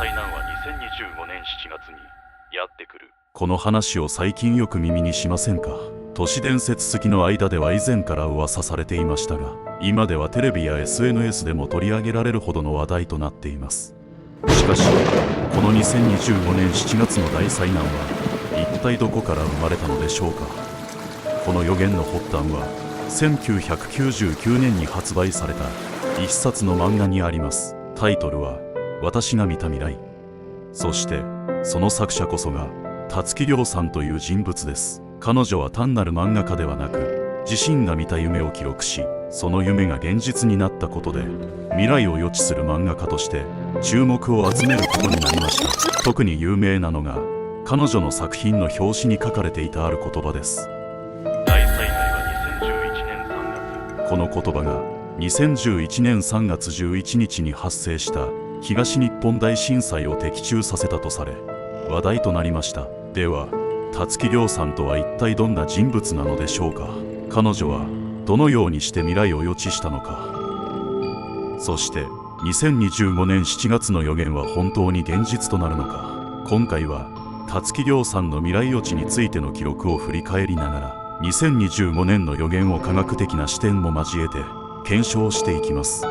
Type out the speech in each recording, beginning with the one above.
災難は2025年7月にやってくる。この話を最近よく耳にしませんか？都市伝説好きの間では以前から噂されていましたが、今ではテレビや SNS でも取り上げられるほどの話題となっています。しかしこの2025年7月の大災難は一体どこから生まれたのでしょうか？この予言の発端は1999年に発売された一冊の漫画にあります。タイトルは私が見た未来。そしてその作者こそが辰木亮さんという人物です。彼女は単なる漫画家ではなく、自身が見た夢を記録し、その夢が現実になったことで未来を予知する漫画家として注目を集めることになりました。特に有名なのが彼女の作品の表紙に書かれていたある言葉です。大災害は2011年3月。この言葉が2011年3月11日に発生した東日本大震災を的中させたとされ話題となりました。では辰木亮さんとは一体どんな人物なのでしょうか？彼女はどのようにして未来を予知したのか？そして2025年7月の予言は本当に現実となるのか？今回は辰木亮さんの未来予知についての記録を振り返りながら2025年の予言を科学的な視点も交えて検証していきます。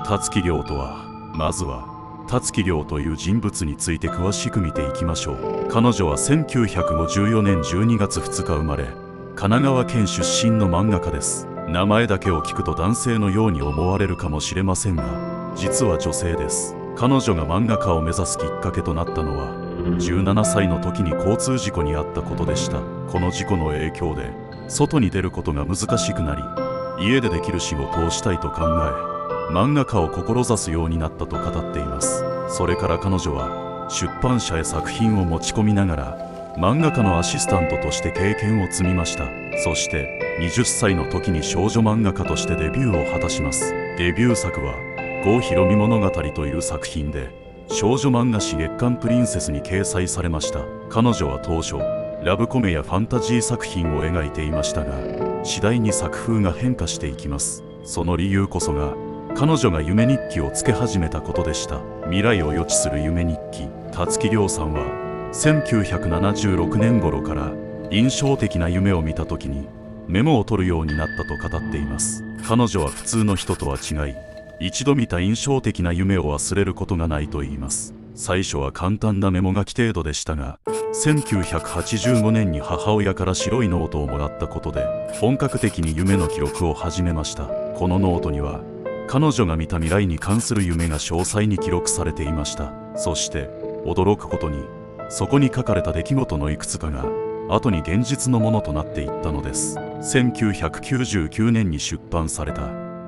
辰木亮とは、まずは辰木亮という人物について詳しく見ていきましょう。彼女は1954年12月2日生まれ、神奈川県出身の漫画家です。名前だけを聞くと男性のように思われるかもしれませんが、実は女性です。彼女が漫画家を目指すきっかけとなったのは17歳の時に交通事故に遭ったことでした。この事故の影響で外に出ることが難しくなり、家でできる仕事をしたいと考え、漫画家を志すようになったと語っています。それから彼女は出版社へ作品を持ち込みながら漫画家のアシスタントとして経験を積みました。そして20歳の時に少女漫画家としてデビューを果たします。デビュー作は郷ひろみ物語という作品で少女漫画誌月刊プリンセスに掲載されました。彼女は当初ラブコメやファンタジー作品を描いていましたが、次第に作風が変化していきます。その理由こそが彼女が夢日記をつけ始めたことでした。未来を予知する夢日記。辰木亮さんは1976年頃から印象的な夢を見た時にメモを取るようになったと語っています。彼女は普通の人とは違い、一度見た印象的な夢を忘れることがないと言います。最初は簡単なメモ書き程度でしたが、1985年に母親から白いノートをもらったことで本格的に夢の記録を始めました。このノートには彼女が見た未来に関する夢が詳細に記録されていました。そして驚くことに、そこに書かれた出来事のいくつかが後に現実のものとなっていったのです。1999年に出版された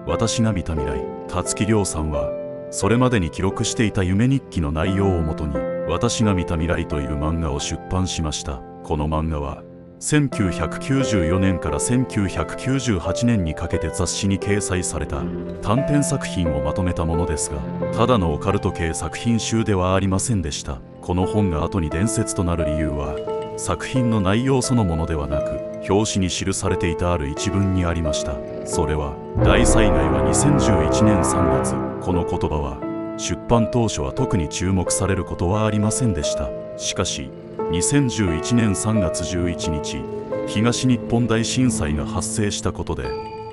私が見た未来。辰木亮さんはそれまでに記録していた夢日記の内容をもとに私が見た未来という漫画を出版しました。この漫画は1994年から1998年にかけて雑誌に掲載された短編作品をまとめたものですが、ただのオカルト系作品集ではありませんでした。この本が後に伝説となる理由は作品の内容そのものではなく、表紙に記されていたある一文にありました。それは大災害は2011年3月。この言葉は出版当初は特に注目されることはありませんでした。しかし2011年3月11日、東日本大震災が発生したことで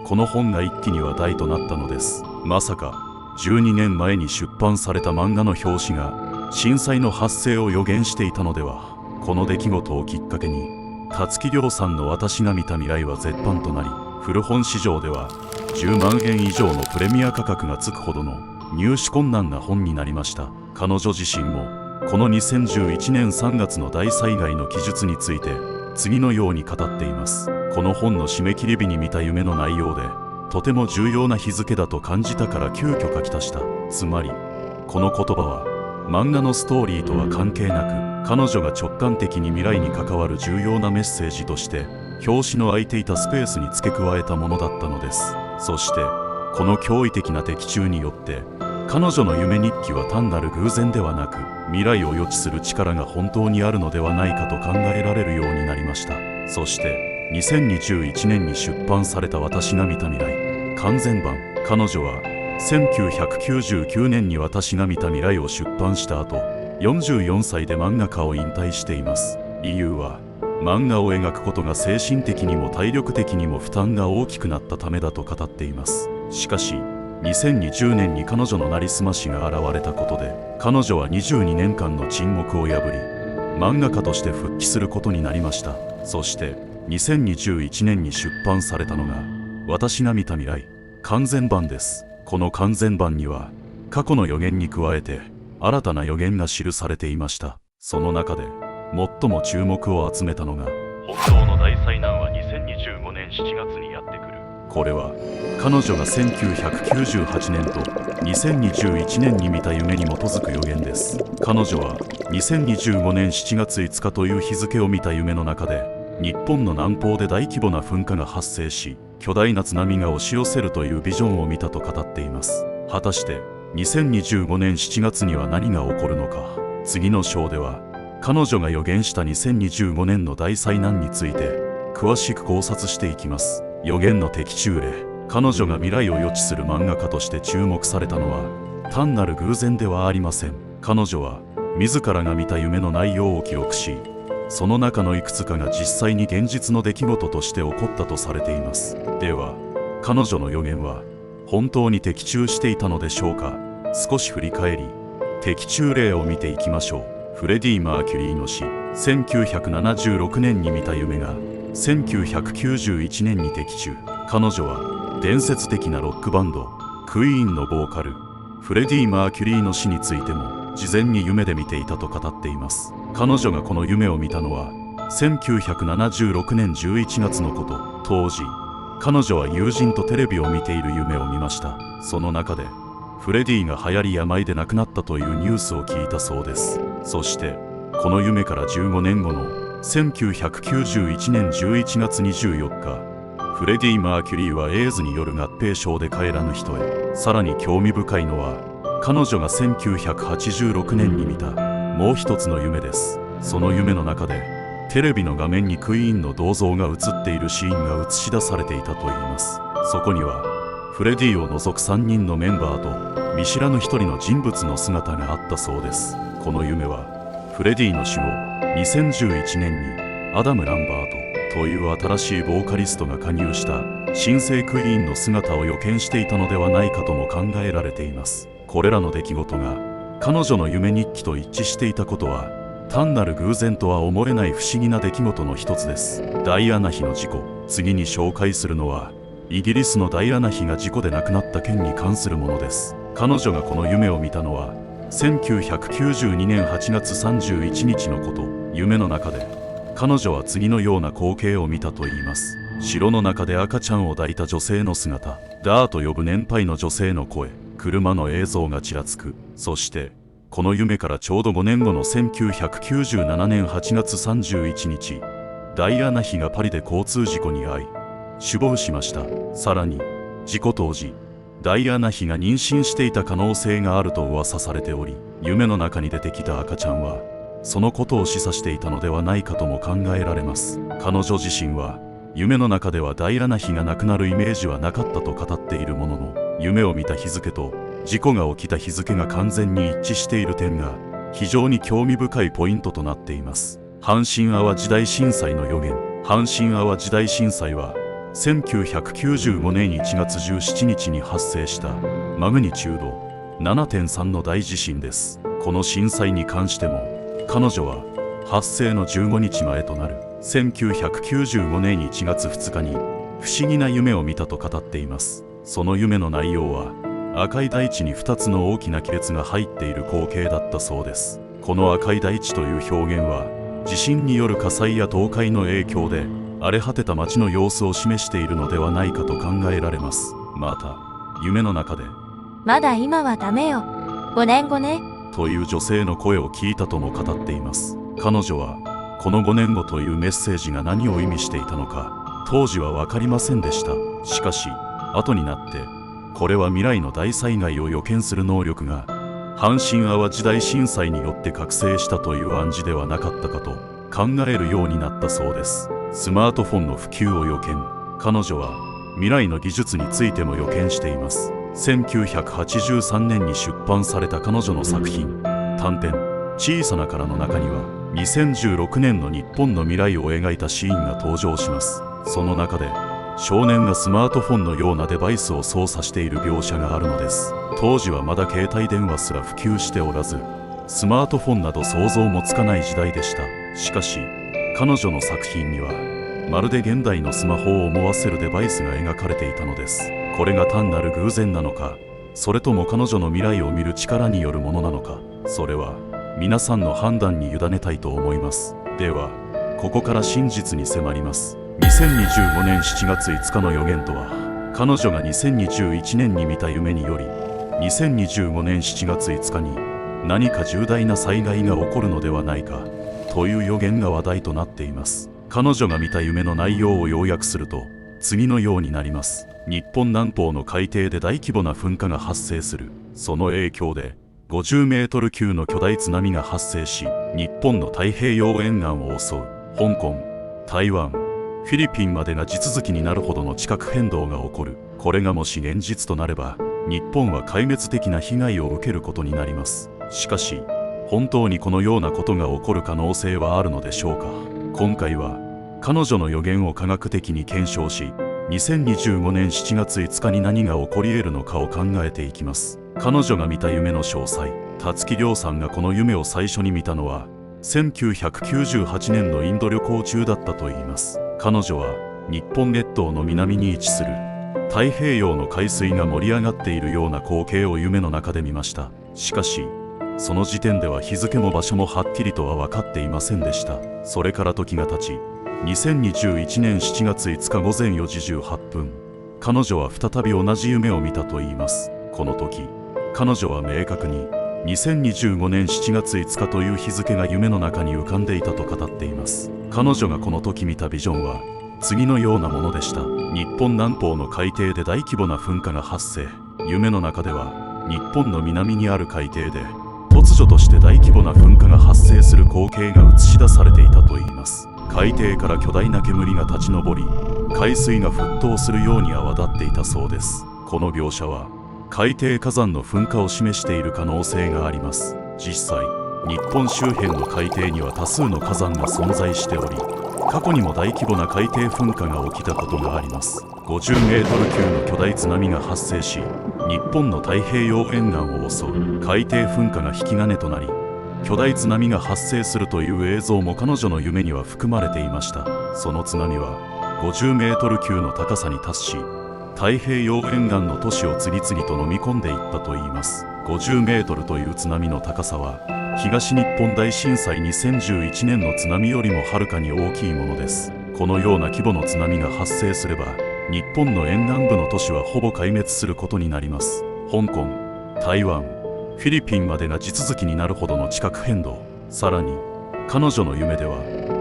この本が一気に話題となったのです。まさか12年前に出版された漫画の表紙が震災の発生を予言していたのでは。この出来事をきっかけに辰木亮さんの私が見た未来は絶版となり、古本市場では10万円以上のプレミア価格がつくほどの入手困難な本になりました。彼女自身もこの2011年3月の大災害の記述について次のように語っています。この本の締め切り日に見た夢の内容でとても重要な日付だと感じたから急遽書き足した。つまりこの言葉は漫画のストーリーとは関係なく、彼女が直感的に未来に関わる重要なメッセージとして表紙の空いていたスペースに付け加えたものだったのです。そしてこの驚異的な的中によって彼女の夢日記は単なる偶然ではなく、未来を予知する力が本当にあるのではないかと考えられるようになりました。そして2021年に出版された私が見た未来完全版。彼女は1999年に私が見た未来を出版した後、44歳で漫画家を引退しています。理由は漫画を描くことが精神的にも体力的にも負担が大きくなったためだと語っています。しかし2020年に彼女のなりすましが現れたことで、彼女は22年間の沈黙を破り漫画家として復帰することになりました。そして2021年に出版されたのが私が見た未来完全版です。この完全版には過去の予言に加えて新たな予言が記されていました。その中で最も注目を集めたのが、本当の大災難は2025年7月にやってくる。これは彼女が1998年と2021年に見た夢に基づく予言です。彼女は2025年7月5日という日付を見た夢の中で、日本の南方で大規模な噴火が発生し巨大な津波が押し寄せるというビジョンを見たと語っています。果たして2025年7月には何が起こるのか。次の章では彼女が予言した2025年の大災難について詳しく考察していきます。予言の的中例。彼女が未来を予知する漫画家として注目されたのは単なる偶然ではありません。彼女は自らが見た夢の内容を記録し、その中のいくつかが実際に現実の出来事として起こったとされています。では彼女の予言は本当に的中していたのでしょうか。少し振り返り的中例を見ていきましょう。フレディ・マーキュリーの死。1976年に見た夢が1991年に的中。彼女は伝説的なロックバンドクイーンのボーカルフレディ・マーキュリーの死についても事前に夢で見ていたと語っています。彼女がこの夢を見たのは1976年11月のこと。当時彼女は友人とテレビを見ている夢を見ました。その中でフレディが流行り病で亡くなったというニュースを聞いたそうです。そしてこの夢から15年後の1991年11月24日、フレディ・マーキュリーはエイズによる合併症で帰らぬ人へ。さらに興味深いのは彼女が1986年に見たもう一つの夢です。その夢の中でテレビの画面にクイーンの銅像が映っているシーンが映し出されていたといいます。そこにはフレディを除く3人のメンバーと見知らぬ1人の人物の姿があったそうです。この夢はフレディの死後2011年にアダム・ランバートという新しいボーカリストが加入した新生クイーンの姿を予見していたのではないかとも考えられています。これらの出来事が彼女の夢日記と一致していたことは単なる偶然とは思えない不思議な出来事の一つです。ダイアナ妃の事故。次に紹介するのはイギリスのダイアナ妃が事故で亡くなった件に関するものです。彼女がこの夢を見たのは1992年8月31日のこと。夢の中で彼女は次のような光景を見たといいます。城の中で赤ちゃんを抱いた女性の姿、ダーと呼ぶ年配の女性の声、車の映像がちらつく。そしてこの夢からちょうど5年後の1997年8月31日、ダイアナ妃がパリで交通事故に遭い死亡しました。さらに事故当時ダイアナ妃が妊娠していた可能性があると噂されており、夢の中に出てきた赤ちゃんはそのことを示唆していたのではないかとも考えられます。彼女自身は夢の中ではダイアナ妃が亡くなるイメージはなかったと語っているものの、夢を見た日付と事故が起きた日付が完全に一致している点が非常に興味深いポイントとなっています。阪神・淡路大震災の予言。阪神・淡路大震災は1995年1月17日に発生したマグニチュード 7.3 の大地震です。この震災に関しても彼女は発生の15日前となる1995年1月2日に不思議な夢を見たと語っています。その夢の内容は赤い大地に2つの大きな亀裂が入っている光景だったそうです。この赤い大地という表現は地震による火災や倒壊の影響で荒れ果てた街の様子を示しているのではないかと考えられます。また夢の中でまだ今はダメよ、5年後ねという女性の声を聞いたとも語っています。彼女はこの5年後というメッセージが何を意味していたのか当時は分かりませんでした。しかし後になってこれは未来の大災害を予見する能力が阪神・淡路大震災によって覚醒したという暗示ではなかったかと考えるようになったそうです。スマートフォンの普及を予見。彼女は未来の技術についても予見しています。1983年に出版された彼女の作品短編小さな殻の中には2016年の日本の未来を描いたシーンが登場します。その中で少年がスマートフォンのようなデバイスを操作している描写があるのです。当時はまだ携帯電話すら普及しておらず、スマートフォンなど想像もつかない時代でした。しかし彼女の作品にはまるで現代のスマホを思わせるデバイスが描かれていたのです。これが単なる偶然なのか、それとも彼女の未来を見る力によるものなのか、それは皆さんの判断に委ねたいと思います。ではここから真実に迫ります。2025年7月5日の予言とは、彼女が2021年に見た夢により2025年7月5日に何か重大な災害が起こるのではないかという予言が話題となっています。彼女が見た夢の内容を要約すると次のようになります。日本南方の海底で大規模な噴火が発生する。その影響で50メートル級の巨大津波が発生し、日本の太平洋沿岸を襲う。香港、台湾、フィリピンまでが地続きになるほどの地殻変動が起こる。これがもし現実となれば、日本は壊滅的な被害を受けることになります。しかし本当にこのようなことが起こる可能性はあるのでしょうか。今回は彼女の予言を科学的に検証し、2025年7月5日に何が起こり得るのかを考えていきます。彼女が見た夢の詳細。辰木亮さんがこの夢を最初に見たのは1998年のインド旅行中だったといいます。彼女は日本列島の南に位置する太平洋の海水が盛り上がっているような光景を夢の中で見ました。しかしその時点では日付も場所もはっきりとは分かっていませんでした。それから時が経ち、2021年7月5日午前4時18分、彼女は再び同じ夢を見たといいます。この時彼女は明確に2025年7月5日という日付が夢の中に浮かんでいたと語っています。彼女がこの時見たビジョンは次のようなものでした。日本南方の海底で大規模な噴火が発生。夢の中では日本の南にある海底で突如として大規模な噴火が発生する光景が映し出されていたといいます。海底から巨大な煙が立ち上り、海水が沸騰するように泡立っていたそうです。この描写は海底火山の噴火を示している可能性があります。実際日本周辺の海底には多数の火山が存在しており、過去にも大規模な海底噴火が起きたことがあります。50メートル級の巨大津波が発生し、日本の太平洋沿岸を襲う。海底噴火が引き金となり、巨大津波が発生するという映像も彼女の夢には含まれていました。その津波は50メートル級の高さに達し、太平洋沿岸の都市を次々と飲み込んでいったといいます。50メートルという津波の高さは東日本大震災2011年の津波よりもはるかに大きいものです。このような規模の津波が発生すれば、日本の沿岸部の都市はほぼ壊滅することになります。香港、台湾、フィリピンまでが地続きになるほどの地殻変動。さらに彼女の夢では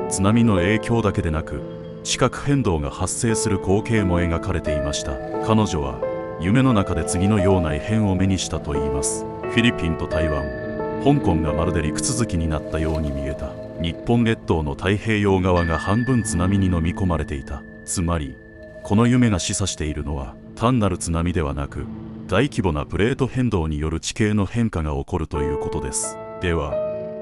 津波の影響だけでなく地殻変動が発生する光景も描かれていました。彼女は夢の中で次のような異変を目にしたといいます。フィリピンと台湾、香港がまるで陸続きになったように見えた。日本列島の太平洋側が半分津波に飲み込まれていた。つまりこの夢が示唆しているのは単なる津波ではなく、大規模なプレート変動による地形の変化が起こるということです。では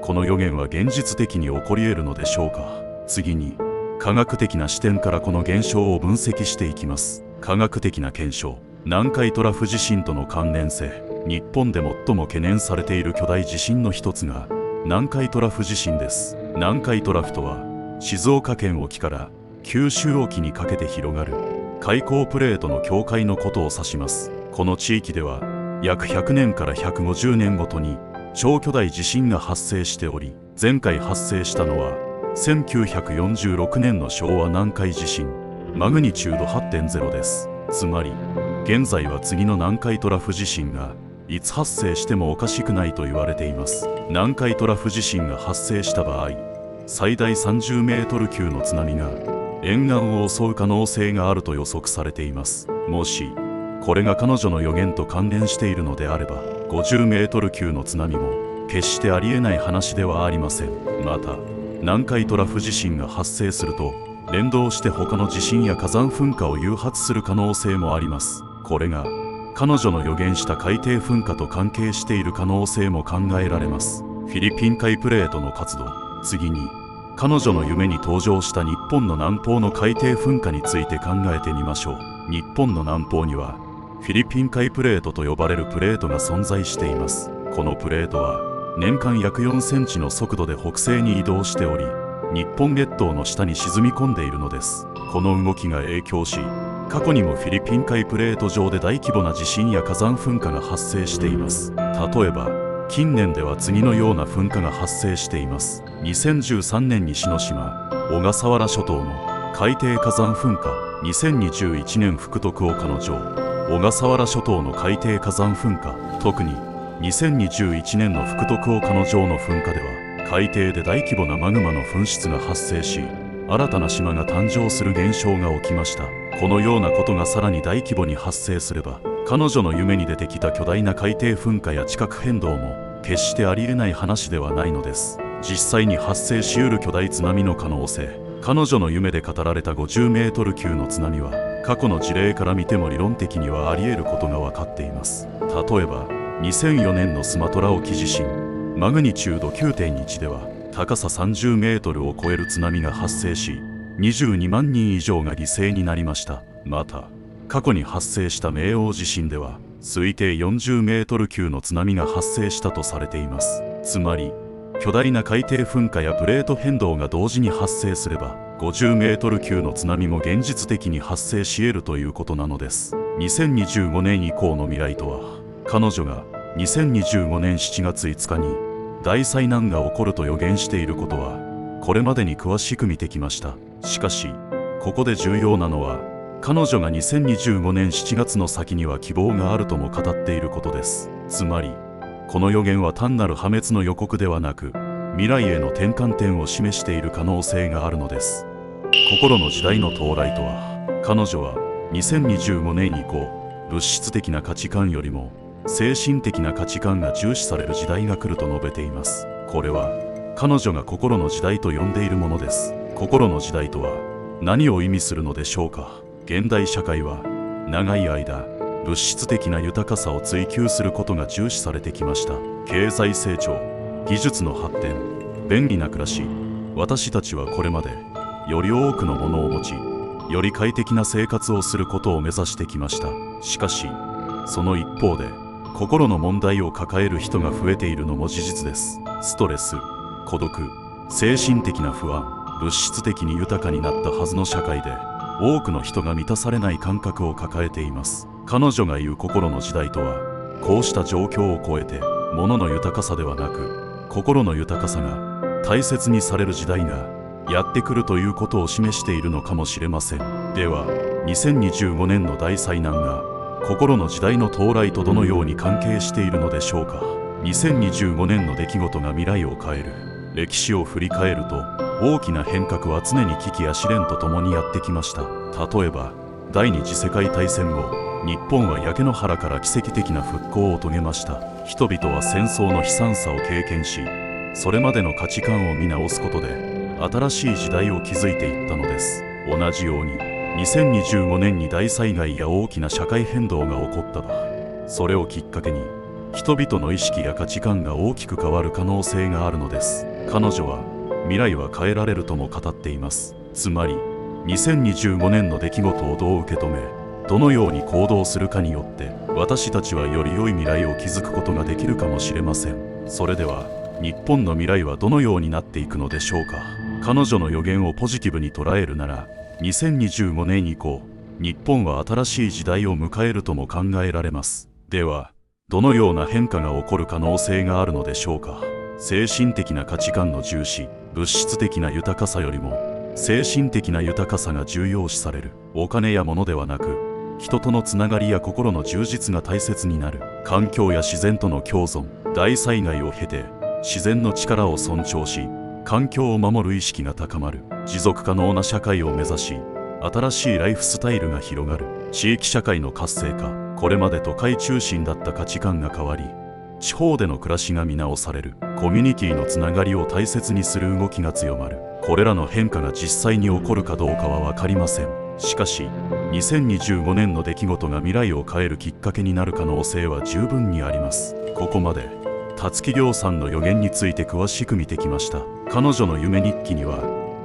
この予言は現実的に起こり得るのでしょうか。次に科学的な視点からこの現象を分析していきます。科学的な検証。南海トラフ地震との関連性。日本で最も懸念されている巨大地震の一つが南海トラフ地震です。南海トラフとは静岡県沖から九州沖にかけて広がる海溝プレートの境界のことを指します。この地域では約100年から150年ごとに超巨大地震が発生しており、前回発生したのは1946年の昭和南海地震、マグニチュード 8.0 です。つまり現在は次の南海トラフ地震がいつ発生してもおかしくないと言われています。南海トラフ地震が発生した場合、最大30メートル級の津波が沿岸を襲う可能性があると予測されています。もしこれが彼女の予言と関連しているのであれば、50メートル級の津波も決してありえない話ではありません。また南海トラフ地震が発生すると連動して他の地震や火山噴火を誘発する可能性もあります。これが彼女の予言した海底噴火と関係している可能性も考えられます。フィリピン海プレートの活動。次に彼女の夢に登場した日本の南方の海底噴火について考えてみましょう。日本の南方にはフィリピン海プレートと呼ばれるプレートが存在しています。このプレートは年間約4センチの速度で北西に移動しており、日本列島の下に沈み込んでいるのです。この動きが影響し、過去にもフィリピン海プレート上で大規模な地震や火山噴火が発生しています。例えば近年では次のような噴火が発生しています。2013年に篠島・小笠原諸島の海底火山噴火、2021年福徳岡ノ城・小笠原諸島の海底火山噴火、特に2021年の福徳岡ノ城の噴火では海底で大規模なマグマの噴出が発生し、新たな島が誕生する現象が起きました。このようなことがさらに大規模に発生すれば、彼女の夢に出てきた巨大な海底噴火や地殻変動も決してありえない話ではないのです。実際に発生しうる巨大津波の可能性。彼女の夢で語られた50メートル級の津波は過去の事例から見ても理論的にはあり得ることが分かっています。例えば2004年のスマトラ沖地震、マグニチュード 9.1 では高さ30メートルを超える津波が発生し、22万人以上が犠牲になりました。また過去に発生した明王地震では推定40メートル級の津波が発生したとされています。つまり巨大な海底噴火やプレート変動が同時に発生すれば50メートル級の津波も現実的に発生し得るということなのです。2025年以降の未来とは、彼女が2025年7月5日に大災難が起こると予言していることはこれまでに詳しく見てきました。しかしここで重要なのは、彼女が2025年7月の先には希望があるとも語っていることです。つまりこの予言は単なる破滅の予告ではなく、未来への転換点を示している可能性があるのです。心の時代の到来とは、彼女は2025年以降、物質的な価値観よりも精神的な価値観が重視される時代が来ると述べています。これは彼女が心の時代と呼んでいるものです。心の時代とは何を意味するのでしょうか。現代社会は長い間物質的な豊かさを追求することが重視されてきました。経済成長、技術の発展、便利な暮らし、私たちはこれまでより多くのものを持ち、より快適な生活をすることを目指してきました。しかしその一方で心の問題を抱える人が増えているのも事実です。ストレス、孤独、精神的な不安、物質的に豊かになったはずの社会で多くの人が満たされない感覚を抱えています。彼女が言う心の時代とは、こうした状況を超えて物の豊かさではなく、心の豊かさが大切にされる時代がやってくるということを示しているのかもしれません。では2025年の大災難が心の時代の到来とどのように関係しているのでしょうか。2025年の出来事が未来を変える。歴史を振り返ると、大きな変革は常に危機や試練とともにやってきました。例えば第二次世界大戦後、日本は焼け野原から奇跡的な復興を遂げました。人々は戦争の悲惨さを経験し、それまでの価値観を見直すことで新しい時代を築いていったのです。同じように2025年に大災害や大きな社会変動が起こった場合、それをきっかけに人々の意識や価値観が大きく変わる可能性があるのです。彼女は未来は変えられるとも語っています。つまり2025年の出来事をどう受け止め、どのように行動するかによって私たちはより良い未来を築くことができるかもしれません。それでは日本の未来はどのようになっていくのでしょうか。彼女の予言をポジティブに捉えるなら、2025年以降、日本は新しい時代を迎えるとも考えられます。ではどのような変化が起こる可能性があるのでしょうか。精神的な価値観の重視、物質的な豊かさよりも精神的な豊かさが重要視される。お金や物ではなく、人とのつながりや心の充実が大切になる。環境や自然との共存、大災害を経て自然の力を尊重し、環境を守る意識が高まる。持続可能な社会を目指し、新しいライフスタイルが広がる。地域社会の活性化、これまで都会中心だった価値観が変わり、地方での暮らしが見直される。コミュニティのつながりを大切にする動きが強まる。これらの変化が実際に起こるかどうかは分かりません。しかし2025年の出来事が未来を変えるきっかけになる可能性は十分にあります。ここまで辰木亮さんの予言について詳しく見てきました。彼女の夢日記には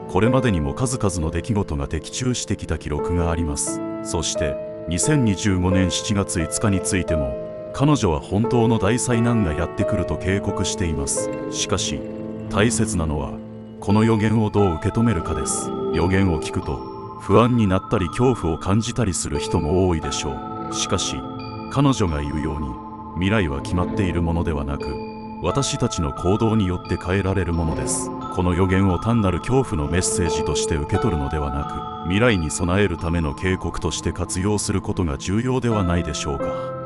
これまでにも数々の出来事が的中してきた記録があります。そして2025年7月5日についても彼女は本当の大災難がやってくると警告しています。しかし大切なのはこの予言をどう受け止めるかです。予言を聞くと不安になったり恐怖を感じたりする人も多いでしょう。しかし彼女が言うように未来は決まっているものではなく私たちの行動によって変えられるものです。この予言を単なる恐怖のメッセージとして受け取るのではなく未来に備えるための警告として活用することが重要ではないでしょうか。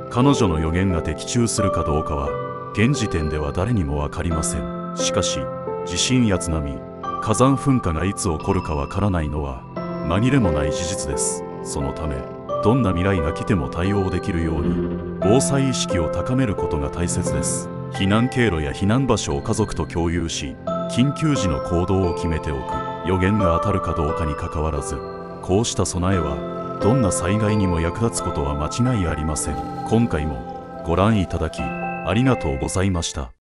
彼女の予言が的中するかどうかは現時点では誰にも分かりません。しかし地震や津波、火山噴火がいつ起こるかわからないのは紛れもない事実です。そのためどんな未来が来ても対応できるように防災意識を高めることが大切です。避難経路や避難場所を家族と共有し緊急時の行動を決めておく。予言が当たるかどうかにかかわらずこうした備えはどんな災害にも役立つことは間違いありません。今回もご覧いただきありがとうございました。